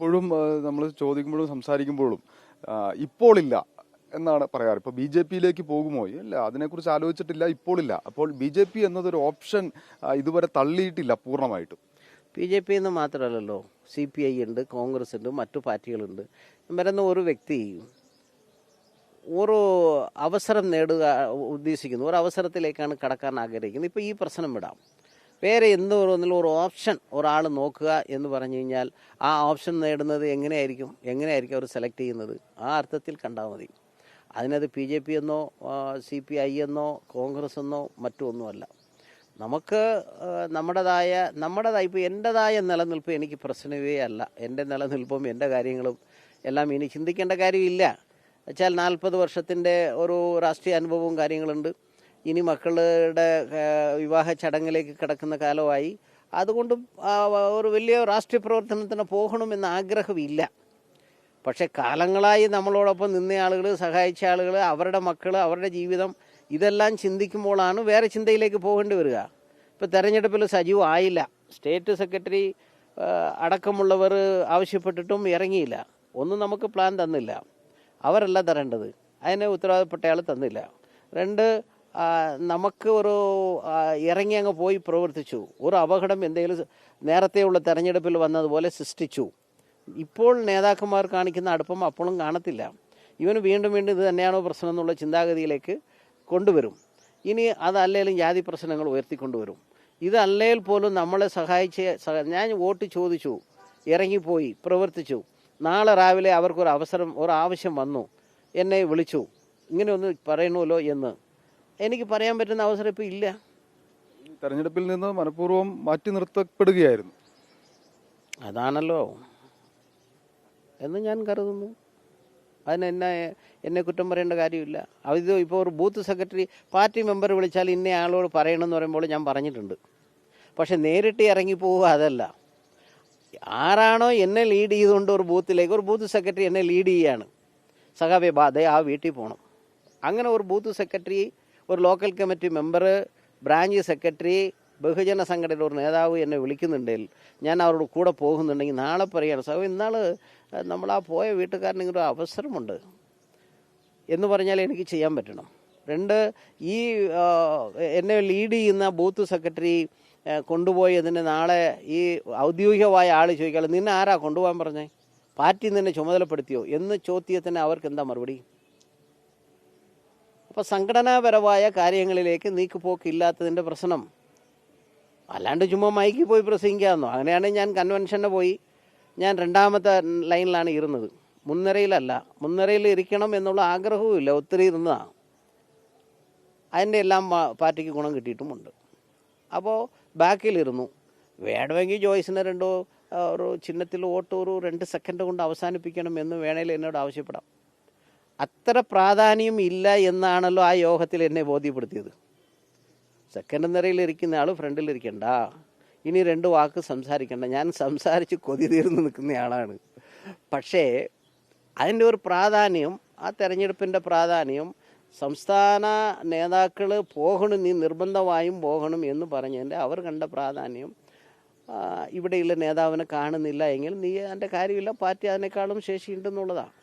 പലപ്പോഴും നമ്മൾ ചോദിക്കുമ്പോഴും സംസാരിക്കുമ്പോഴും ഇപ്പോഴില്ല എന്നാണ് പറയാറ്. ഇപ്പോൾ ബി ജെ പിയിലേക്ക് പോകുമോ? ഇല്ല, അതിനെക്കുറിച്ച് ആലോചിച്ചിട്ടില്ല, ഇപ്പോഴില്ല. അപ്പോൾ ബി ജെ പി എന്നതൊരു ഓപ്ഷൻ ഇതുവരെ തള്ളിയിട്ടില്ല പൂർണ്ണമായിട്ടും. ബി ജെ പി എന്ന് മാത്രമല്ലല്ലോ, CPI ഉണ്ട്, കോൺഗ്രസ് ഉണ്ട്, മറ്റു പാർട്ടികളുണ്ട്. വരുന്ന ഒരു വ്യക്തി ഒരു അവസരം നേടുക ഉദ്ദേശിക്കുന്നു, ഒരു അവസരത്തിലേക്കാണ് കടക്കാൻ ആഗ്രഹിക്കുന്നത്. ഇപ്പോൾ ഈ പ്രശ്നം വിടാം, വേറെ എന്തെങ്കിലും ഒരു ഓപ്ഷൻ ഒരാൾ നോക്കുക എന്ന് പറഞ്ഞു കഴിഞ്ഞാൽ ആ ഓപ്ഷൻ നേടുന്നത് എങ്ങനെയായിരിക്കും അവർ സെലക്ട് ചെയ്യുന്നത്? ആ അർത്ഥത്തിൽ കണ്ടാൽ മതി. അതിനത് PJP എന്നോ CPI എന്നോ കോൺഗ്രസ് എന്നോ മറ്റൊന്നുമല്ല. നമുക്ക് നമ്മുടേതായ ഇപ്പോൾ എൻ്റെതായ നിലനിൽപ്പ് എനിക്ക് പ്രശ്നമേ അല്ല. എൻ്റെ നിലനിൽപ്പും എൻ്റെ കാര്യങ്ങളും എല്ലാം ഇനി ചിന്തിക്കേണ്ട കാര്യമില്ല. വെച്ചാൽ 40 വർഷത്തിൻ്റെ ഒരു രാഷ്ട്രീയ അനുഭവവും കാര്യങ്ങളുണ്ട്. ഇനി മക്കളുടെ വിവാഹ ചടങ്ങിലേക്ക് കിടക്കുന്ന കാലമായി. അതുകൊണ്ടും ഒരു വലിയ രാഷ്ട്രീയ പ്രവർത്തനത്തിന് പോകണമെന്ന ആഗ്രഹമില്ല. പക്ഷെ കാലങ്ങളായി നമ്മളോടൊപ്പം നിന്ന ആളുകൾ, സഹായിച്ച ആളുകൾ, അവരുടെ മക്കൾ, അവരുടെ ജീവിതം, ഇതെല്ലാം ചിന്തിക്കുമ്പോഴാണ് വേറെ ചിന്തയിലേക്ക് പോകേണ്ടി വരിക. ഇപ്പോൾ തെരഞ്ഞെടുപ്പിൽ സജീവമായില്ല, സ്റ്റേറ്റ് സെക്രട്ടറി അടക്കമുള്ളവർ ആവശ്യപ്പെട്ടിട്ടും ഇറങ്ങിയില്ല. ഒന്നും നമുക്ക് പ്ലാൻ തന്നില്ല, അവരല്ല തരേണ്ടത്, അതിനെ ഉത്തരവാദപ്പെട്ട ആൾ തന്നില്ല. 2, നമുക്ക് ഒരു ഇറങ്ങി അങ്ങ് പോയി പ്രവർത്തിച്ചു. ഒരു അപകടം എന്തെങ്കിലും നേരത്തെയുള്ള തെരഞ്ഞെടുപ്പിൽ വന്നതുപോലെ സൃഷ്ടിച്ചു. ഇപ്പോൾ നേതാക്കന്മാർ കാണിക്കുന്ന അടുപ്പം അപ്പോഴും കാണത്തില്ല. ഇവന് വീണ്ടും ഇത് തന്നെയാണോ പ്രശ്നം എന്നുള്ള ചിന്താഗതിയിലേക്ക് കൊണ്ടുവരും. ഇനി അതല്ലേലും ജാതി പ്രശ്നങ്ങൾ ഉയർത്തിക്കൊണ്ടുവരും. ഇതല്ലേൽ പോലും നമ്മളെ ഞാൻ വോട്ട് ചോദിച്ചു, ഇറങ്ങിപ്പോയി, പ്രവർത്തിച്ചു. നാളെ രാവിലെ അവർക്കൊരു ഒരു ആവശ്യം വന്നു, എന്നെ വിളിച്ചു, ഇങ്ങനെ ഒന്ന് പറയണമല്ലോ എന്ന് എനിക്ക് പറയാൻ പറ്റുന്ന അവസരം ഇപ്പോൾ ഇല്ല. തെരഞ്ഞെടുപ്പിൽ നിന്ന് മനഃപൂർവ്വം മാറ്റി നിർത്തപ്പെടുകയായിരുന്നു. അതാണല്ലോ എന്ന് ഞാൻ കരുതുന്നു. എന്നെ കുറ്റം പറയേണ്ട കാര്യമില്ല. അത് ഇപ്പോൾ ഒരു ബൂത്ത് സെക്രട്ടറി പാർട്ടി മെമ്പർ വിളിച്ചാൽ ഇന്ന ആളോട് പറയണമെന്ന് പറയുമ്പോൾ ഞാൻ പറഞ്ഞിട്ടുണ്ട്. പക്ഷെ നേരിട്ട് ഇറങ്ങിപ്പോവുക അതല്ല. ആരാണോ എന്നെ ലീഡ് ചെയ്തുകൊണ്ട് ഒരു ബൂത്തിലേക്ക്, ഒരു ബൂത്ത് സെക്രട്ടറി എന്നെ ലീഡ് ചെയ്യുകയാണ്, സഖാബെ ബാധേ ആ വീട്ടിൽ പോകണം. അങ്ങനെ ഒരു ബൂത്ത് സെക്രട്ടറി, ഒരു local committee member, branch secretary, ബഹുജന സംഘടനയുടെ ഒരു നേതാവ് എന്നെ വിളിക്കുന്നുണ്ടെങ്കിൽ ഞാൻ അവരോട് കൂടെ പോകുന്നുണ്ടെങ്കിൽ നാളെ പറയുകയാണ്, സഖാവ് ഇന്നാൾ നമ്മളാ പോയ വീട്ടുകാരനെങ്കിലും ഒരു അവസരമുണ്ട് എന്ന് പറഞ്ഞാൽ എനിക്ക് ചെയ്യാൻ പറ്റണം. 2, ഈ എന്നെ ലീഡ് ചെയ്യുന്ന ബൂത്ത് സെക്രട്ടറി കൊണ്ടുപോയി അതിന് നാളെ ഈ ഔദ്യോഗികമായ ആൾ ചോദിക്കാതെ നിന്നെ ആരാ കൊണ്ടുപോകാൻ പറഞ്ഞേ, പാർട്ടി നിന്നെ ചുമതലപ്പെടുത്തിയോ എന്ന് ചോദ്യത്തിന് അവർക്ക് എന്താ മറുപടി? അപ്പോൾ സംഘടനാപരമായ കാര്യങ്ങളിലേക്ക് നീക്കുപോക്കില്ലാത്തതിൻ്റെ പ്രശ്നം. അല്ലാണ്ട് ചുമ്മാ മൈക്കിൽ പോയി പ്രസംഗിക്കാമെന്നോ? അങ്ങനെയാണെങ്കിൽ ഞാൻ കൺവെൻഷന് പോയി, ഞാൻ 2ാമത്തെ ലൈനിലാണ് ഇരുന്നത്, മുൻനിരയിലല്ല. മുൻനിരയിൽ ഇരിക്കണം എന്നുള്ള ആഗ്രഹവും ഇല്ല, ഒത്തിരി ഇരുന്നതാണ്. അതിൻ്റെ എല്ലാം പാർട്ടിക്ക് ഗുണം കിട്ടിയിട്ടുമുണ്ട്. അപ്പോൾ ബാക്കിലിരുന്നു. വേണമെങ്കിൽ ജോയ്സിന് ഒരു ചിഹ്നത്തിൽ വോട്ട് ഒരു 2 സെക്കൻഡ് കൊണ്ട് അവസാനിപ്പിക്കണം എന്ന് വേണേൽ എന്നോട് ആവശ്യപ്പെടാം. അത്ര പ്രാധാന്യം ഇല്ല എന്നാണല്ലോ ആ യോഗത്തിൽ എന്നെ ബോധ്യപ്പെടുത്തിയത്. സെക്കൻഡ് നിരയിൽ ഇരിക്കുന്ന ആൾ ഫ്രണ്ടിലിരിക്കണ്ട, ഇനി 2 വാക്ക് സംസാരിക്കണ്ട. ഞാൻ സംസാരിച്ച് കൊതി തീർന്ന് നിൽക്കുന്ന ആളാണ്. പക്ഷേ അതിൻ്റെ ഒരു പ്രാധാന്യം, ആ തെരഞ്ഞെടുപ്പിൻ്റെ പ്രാധാന്യം, സംസ്ഥാന നേതാക്കൾ പോകണം, നീ നിർബന്ധമായും പോകണം എന്ന് പറഞ്ഞതിൻ്റെ അവർ കണ്ട പ്രാധാന്യം ഇവിടെയുള്ള നേതാവിനെ കാണുന്നില്ല എങ്കിൽ നീ അതിൻ്റെ കാര്യമില്ല, പാർട്ടി അതിനേക്കാളും ശേഷിയുണ്ടെന്നുള്ളതാണ്.